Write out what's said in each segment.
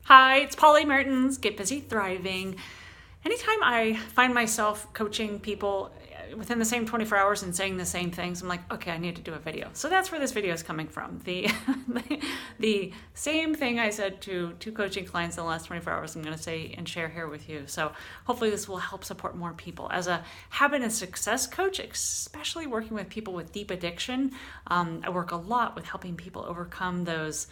Hi, it's Polly Mertens, Get Busy Thriving. Anytime I find myself coaching people within the same 24 hours and saying the same things, I'm like, okay, I need to do a video. So that's where this video is coming from. The same thing I said to two coaching clients in the last 24 hours, I'm going to say and share here with you. So hopefully this will help support more people. As a habit and success coach, especially working with people with deep addiction, I work a lot with helping people overcome those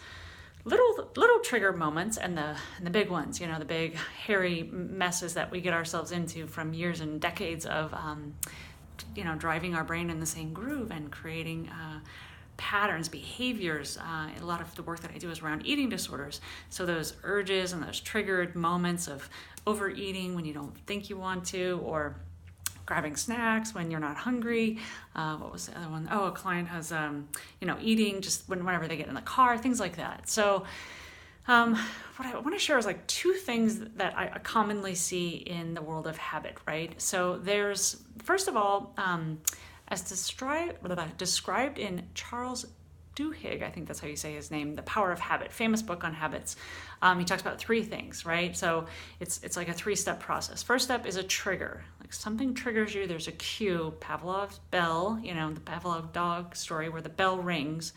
little trigger moments and the big ones, the big hairy messes that we get ourselves into from years and decades of driving our brain in the same groove and creating patterns, behaviors. A lot of the work that I do is around eating disorders. So those urges and those triggered moments of overeating when you don't think you want to, or grabbing snacks when you're not hungry. What was the other one? Oh, a client has, eating just whenever they get in the car, things like that. So what I want to share is like two things that I commonly see in the world of habit, right? So there's, first of all, as described in Charles Duhigg, I think that's how you say his name, The Power of Habit, famous book on habits. He talks about three things, right? So it's like a three-step process. First step is a trigger. Like something triggers you, there's a cue, Pavlov's bell, the Pavlov dog story where the bell rings.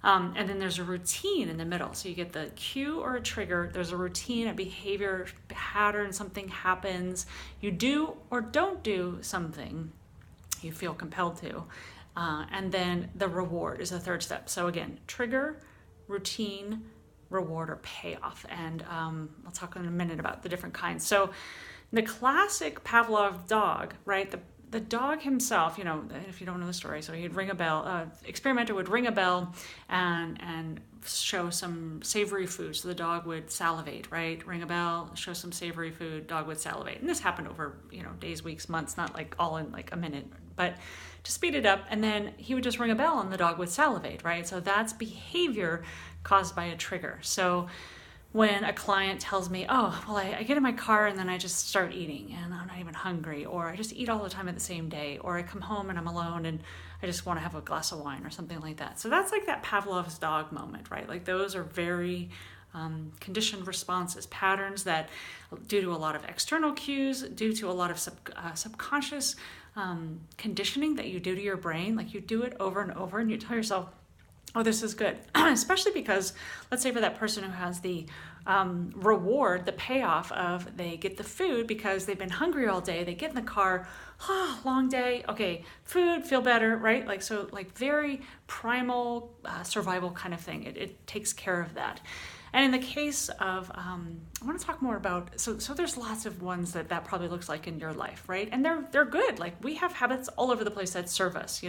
And then there's a routine in the middle. So you get the cue or a trigger, there's a routine, a behavior pattern, something happens. You do or don't do something you feel compelled to. And then the reward is the third step. So again, trigger, routine, reward, or payoff. And I'll talk in a minute about the different kinds. So the classic Pavlov dog, right? The dog himself, if you don't know the story, so he'd ring a bell, experimenter would ring a bell and show some savory food. So the dog would salivate, right? Ring a bell, show some savory food, dog would salivate. And this happened over, days, weeks, months, not like all in like a minute, but to speed it up. And then he would just ring a bell and the dog would salivate, right? So that's behavior caused by a trigger. So when a client tells me, oh, well, I get in my car and then I just start eating and I'm not even hungry, or I just eat all the time at the same day, or I come home and I'm alone and I just want to have a glass of wine or something like that. So that's like that Pavlov's dog moment, right? Like those are very conditioned responses, patterns that due to a lot of external cues, due to a lot of subconscious conditioning that you do to your brain, like you do it over and over and you tell yourself, oh, this is good. Especially because, let's say for that person who has the reward, the payoff of they get the food because they've been hungry all day, they get in the car, long day, okay, food, feel better, right? Like, so like very primal survival kind of thing. It takes care of that. And in the case of, I want to talk more about, so there's lots of ones that probably looks like in your life, right? And they're good. Like we have habits all over the place that serve us,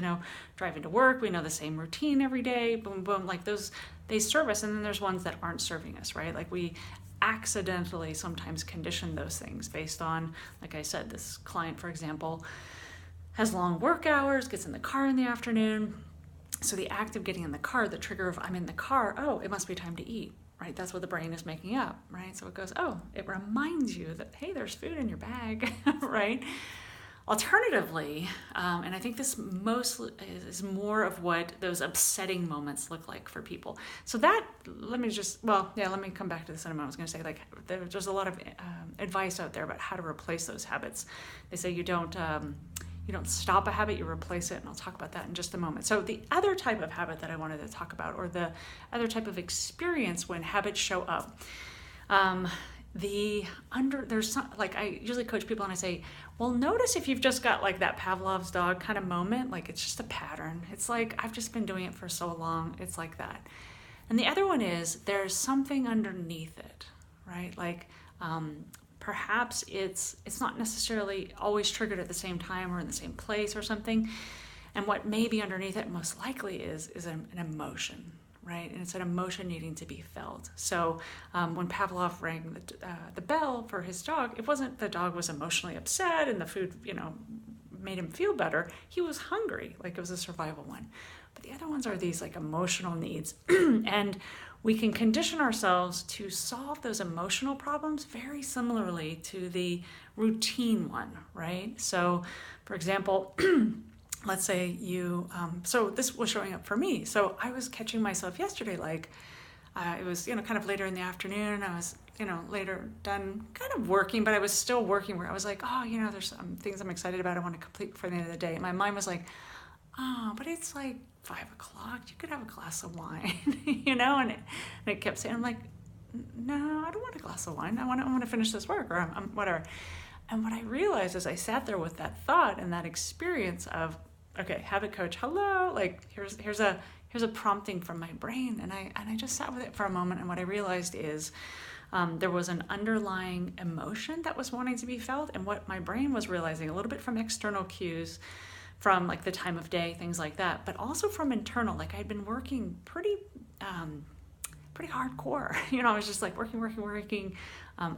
driving to work, we know the same routine every day, boom, boom, like those, they serve us. And then there's ones that aren't serving us, right? Like we accidentally sometimes condition those things based on, like I said, this client, for example, has long work hours, gets in the car in the afternoon. So the act of getting in the car, the trigger of I'm in the car, oh, it must be time to eat. Right, that's what the brain is making up, right? So it goes, oh, it reminds you that, hey, there's food in your bag, right? Alternatively, and I think this mostly is more of what those upsetting moments look like for people. So that, let me come back to this in a moment. I was going to say, like, there's a lot of advice out there about how to replace those habits. They say you don't stop a habit, you replace it, and I'll talk about that in just a moment. So the other type of habit that I wanted to talk about, or the other type of experience when habits show up, there's some, like I usually coach people and I say, well, notice if you've just got like that Pavlov's dog kind of moment, like it's just a pattern. It's like, I've just been doing it for so long, it's like that. And the other one is there's something underneath it, right? Like, perhaps it's not necessarily always triggered at the same time or in the same place or something. And what may be underneath it most likely is an emotion, right? And it's an emotion needing to be felt. So when Pavlov rang the bell for his dog, it wasn't the dog was emotionally upset and the food, made him feel better. He was hungry, like it was a survival one. But the other ones are these like emotional needs. And we can condition ourselves to solve those emotional problems very similarly to the routine one, right? So, for example, let's say so this was showing up for me. So I was catching myself yesterday, like, It was, kind of later in the afternoon. I was, later done kind of working, but I was still working where I was like, oh, there's some things I'm excited about I want to complete before the end of the day. And my mind was like, oh, but it's like 5 o'clock. You could have a glass of wine, and it kept saying, I'm like, no, I don't want a glass of wine. I want to finish this work or whatever. And what I realized as I sat there with that thought and that experience of, okay, habit coach, hello, like here's a prompting from my brain, and I just sat with it for a moment, and what I realized is there was an underlying emotion that was wanting to be felt, and what my brain was realizing a little bit from external cues, from like the time of day, things like that, but also from internal. Like I'd been working pretty hardcore. I was just like working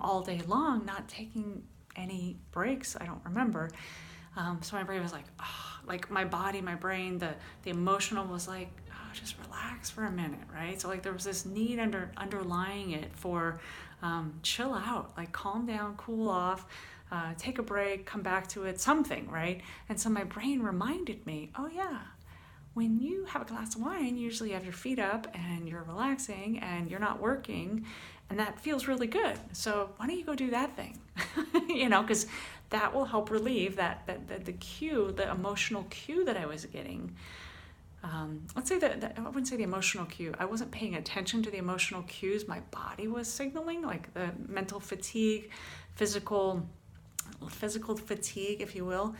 all day long, not taking any breaks. I don't remember. So my brain was like, oh, like my body, my brain, the emotional was like, oh, just relax for a minute, right? So like there was this need underlying it for chill out, like calm down, cool off, take a break, come back to it, something, right? And so my brain reminded me, oh yeah, when you have a glass of wine, you usually have your feet up and you're relaxing and you're not working, and that feels really good. So why don't you go do that thing? Because that will help relieve that the cue, the emotional cue that I was getting. Let's say that I wouldn't say the emotional cue. I wasn't paying attention to the emotional cues my body was signaling, like the mental fatigue, physical fatigue, if you will.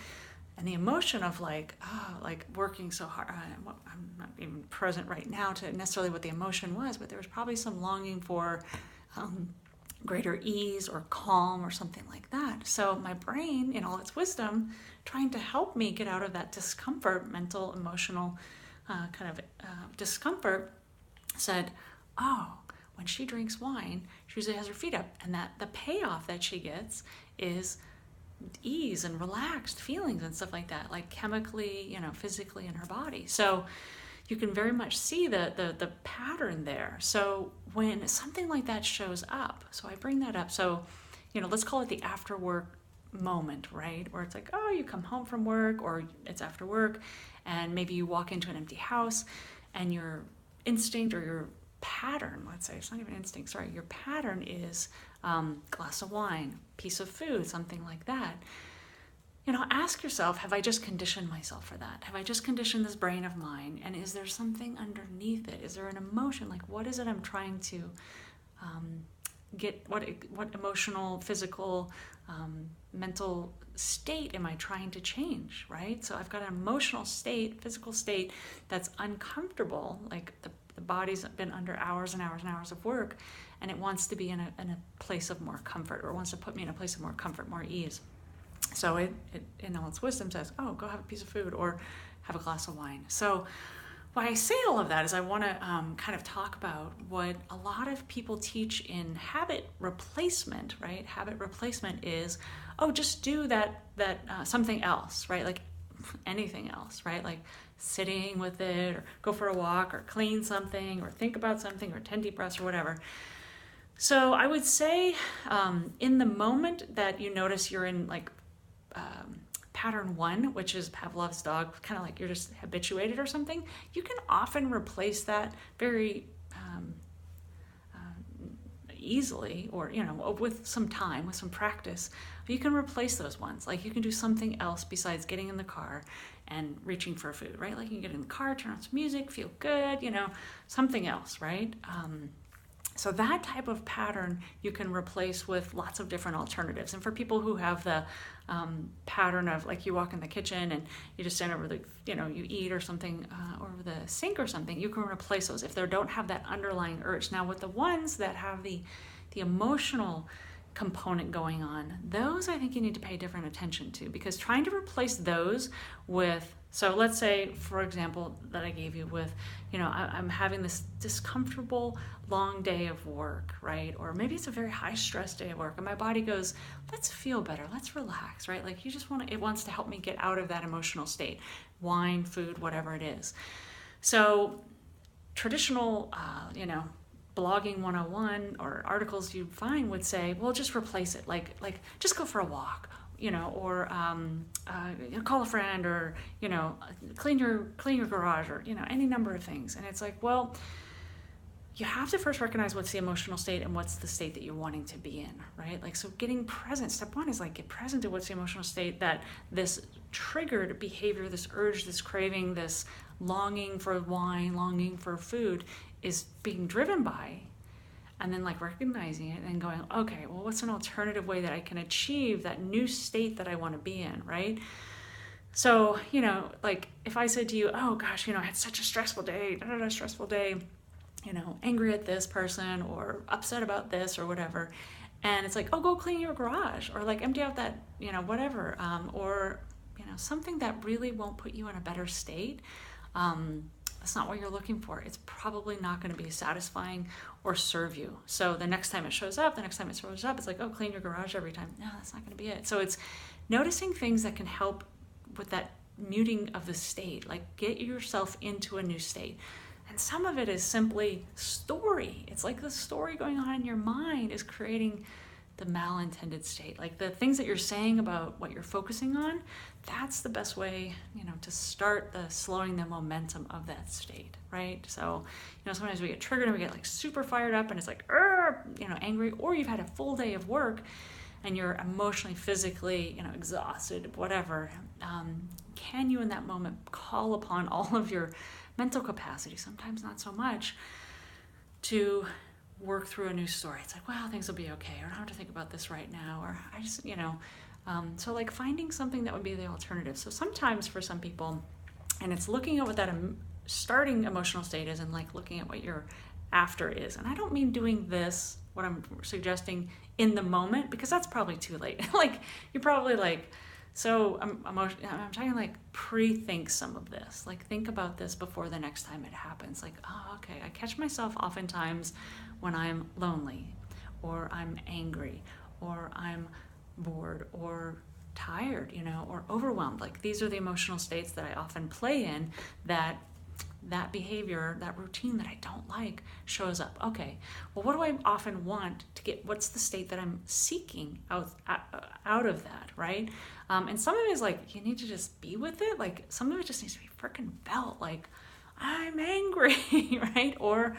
And the emotion of like working so hard. I'm not even present right now to necessarily what the emotion was, but there was probably some longing for greater ease or calm or something like that. So my brain, in all its wisdom, trying to help me get out of that discomfort, mental, emotional discomfort, said, oh, when she drinks wine, she usually has her feet up, and that the payoff that she gets is ease and relaxed feelings and stuff like that, like chemically, physically in her body. So you can very much see the pattern there. So when something like that shows up, so I bring that up. So, let's call it the after work moment, right? Where it's like, oh, you come home from work, or it's after work, and maybe you walk into an empty house, and your instinct or your pattern, let's say, it's not even instinct, sorry, your pattern is glass of wine, piece of food, something like that. Ask yourself, have I just conditioned myself for that? Have I just conditioned this brain of mine? And is there something underneath it? Is there an emotion? Like, what is it I'm trying to get? What emotional, physical, mental state am I trying to change, right? So I've got an emotional state, physical state that's uncomfortable, like the body's been under hours and hours and hours of work, and it wants to be in a place of more comfort, or wants to put me in a place of more comfort, more ease. So it in all its wisdom says, oh, go have a piece of food or have a glass of wine. So why I say all of that is I want to kind of talk about what a lot of people teach in habit replacement, right? Habit replacement is, oh, just do that something else, right? Like anything else, right? Like sitting with it, or go for a walk, or clean something, or think about something, or 10 deep breaths, or whatever. So I would say in the moment that you notice you're in like pattern one, which is Pavlov's dog, kind of like you're just habituated or something, you can often replace that very easily, or with some time, with some practice. You can replace those ones. Like you can do something else besides getting in the car and reaching for food, right? Like you can get in the car, turn on some music, feel good, something else, right? So that type of pattern you can replace with lots of different alternatives. And for people who have the pattern of like you walk in the kitchen and you just stand over the, you eat or something over the sink or something, you can replace those if they don't have that underlying urge. Now with the ones that have the emotional component going on, those I think you need to pay different attention to, because trying to replace those with, so let's say, for example, that I gave you with, I'm having this discomfortable long day of work, right? Or maybe it's a very high stress day of work and my body goes, let's feel better, let's relax, right? Like it wants to help me get out of that emotional state, wine, food, whatever it is. So traditional, blogging 101 or articles you'd find would say, well, just replace it. Like just go for a walk, or call a friend, or, clean your garage, or, any number of things. And it's like, well, you have to first recognize what's the emotional state and what's the state that you're wanting to be in, right? Like, so getting present, step one is like get present to what's the emotional state that this triggered behavior, this urge, this craving, this longing for wine, longing for food is being driven by. And then like recognizing it and going, okay, well, what's an alternative way that I can achieve that new state that I want to be in, right? So, like if I said to you, oh gosh, I had such a stressful day, angry at this person or upset about this or whatever. And it's like, oh, go clean your garage or like empty out that, whatever. Or, something that really won't put you in a better state. That's not what you're looking for. It's probably not going to be satisfying or serve you. So the next time it shows up, it's like, oh, clean your garage every time. No, that's not going to be it. So it's noticing things that can help with that muting of the state, like get yourself into a new state. And some of it is simply story. It's like the story going on in your mind is creating the malintended state. Like the things that you're saying about what you're focusing on, that's the best way, to start slowing the momentum of that state, right? So, sometimes we get triggered and we get like super fired up and it's like, angry, or you've had a full day of work and you're emotionally, physically, exhausted, whatever. Can you in that moment call upon all of your mental capacity, sometimes not so much, to work through a new story? It's like, well, things will be okay, or I don't have to think about this right now, or I just, so like finding something that would be the alternative. So sometimes for some people, and it's looking at what that starting emotional state is and like looking at what your after is. And I don't mean doing this, what I'm suggesting in the moment, because that's probably too late. Like you're probably like, so I'm trying to like pre-think some of this, like think about this before the next time it happens. Like, oh, okay, I catch myself oftentimes when I'm lonely or I'm angry or I'm bored or tired, or overwhelmed. Like these are the emotional states that I often play in, that behavior, that routine that I don't like shows up. Okay, well, what do I often want to get? What's the state that I'm seeking out of that, right? And some of it is like, you need to just be with it. Like some of it just needs to be freaking felt. Like I'm angry, right? Or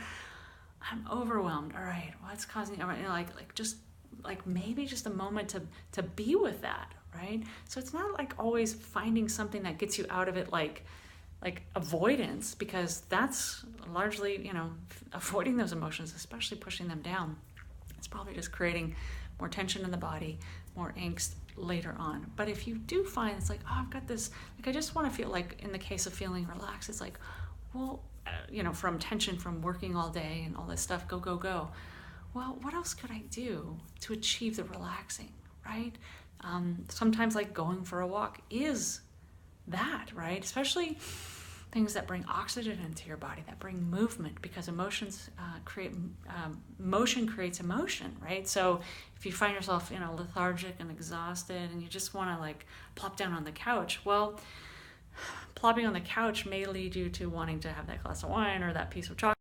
I'm overwhelmed. All right, what's causing, just like maybe just a moment to be with that, right? So it's not like always finding something that gets you out of it, like avoidance, because that's largely, avoiding those emotions, especially pushing them down. It's probably just creating more tension in the body, more angst later on. But if you do find it's like, oh, I've got this, like I just want to feel like, in the case of feeling relaxed, it's like, well, from tension from working all day and all this stuff, go. Well, what else could I do to achieve the relaxing, right? Sometimes like going for a walk is that, right? Especially things that bring oxygen into your body, that bring movement, because emotions motion creates emotion, right? So if you find yourself, lethargic and exhausted and you just want to like plop down on the couch, well, plopping on the couch may lead you to wanting to have that glass of wine or that piece of chocolate